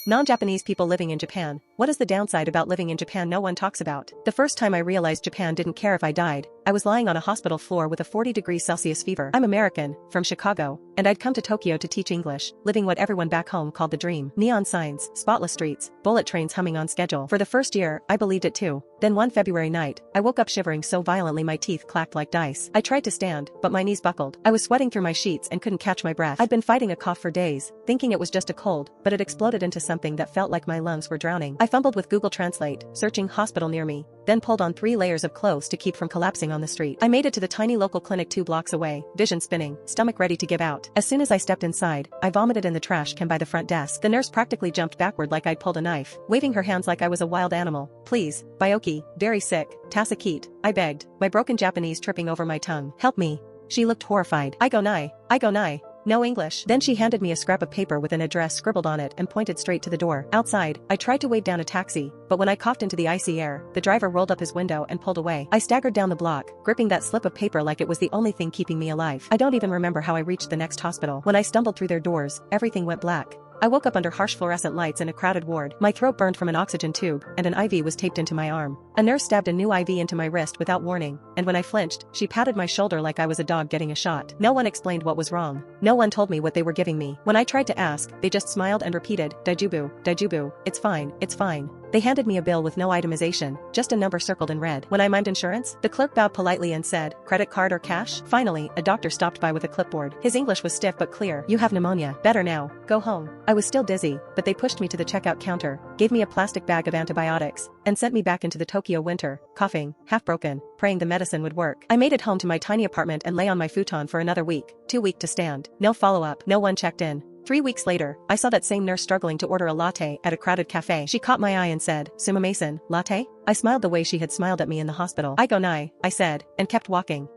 Non-Japanese people living in Japan. What is the downside about living in Japan no one talks about? The first time I realized Japan didn't care if I died, I was lying on a hospital floor with a 40 degrees Celsius fever. I'm American, from Chicago, and I'd come to Tokyo to teach English, living what everyone back home called the dream. Neon signs, spotless streets, bullet trains humming on schedule. For the first year, I believed it too. Then one February night, I woke up shivering so violently my teeth clacked like dice. I tried to stand, but my knees buckled. I was sweating through my sheets and couldn't catch my breath. I'd been fighting a cough for days, thinking it was just a cold, but it exploded into something that felt like my lungs were drowning. I fumbled with Google Translate, searching hospital near me, then pulled on 3 layers of clothes to keep from collapsing on the street. I made it to the tiny local clinic 2 blocks away, vision spinning, stomach ready to give out. As soon as I stepped inside, I vomited in the trash can by the front desk. The nurse practically jumped backward like I'd pulled a knife, waving her hands like I was a wild animal. Please, Byoki, very sick, Tasakit, I begged, my broken Japanese tripping over my tongue. Help me. She looked horrified. I go nai. No English. Then she handed me a scrap of paper with an address scribbled on it and pointed straight to the door. Outside, I tried to wave down a taxi, but when I coughed into the icy air, the driver rolled up his window and pulled away. I staggered down the block, gripping that slip of paper like it was the only thing keeping me alive. I don't even remember how I reached the next hospital. When I stumbled through their doors, everything went black. I woke up under harsh fluorescent lights in a crowded ward. My throat burned from an oxygen tube, and an IV was taped into my arm. A nurse stabbed a new IV into my wrist without warning, and when I flinched, she patted my shoulder like I was a dog getting a shot. No one explained what was wrong. No one told me what they were giving me. When I tried to ask, they just smiled and repeated, Daijubu, it's fine, it's fine. They handed me a bill with no itemization, just a number circled in red. When I mimed insurance, the clerk bowed politely and said, credit card or cash? Finally, a doctor stopped by with a clipboard. His English was stiff but clear. You have pneumonia. Better now. Go home. I was still dizzy, but they pushed me to the checkout counter, gave me a plastic bag of antibiotics, and sent me back into the Tokyo winter, coughing, half broken, praying the medicine would work. I made it home to my tiny apartment and lay on my futon for another week, too weak to stand. No follow-up. No one checked in. 3 weeks later, I saw that same nurse struggling to order a latte at a crowded cafe. She caught my eye and said, Suma Mason, latte? I smiled the way she had smiled at me in the hospital. I go nai, I said, and kept walking.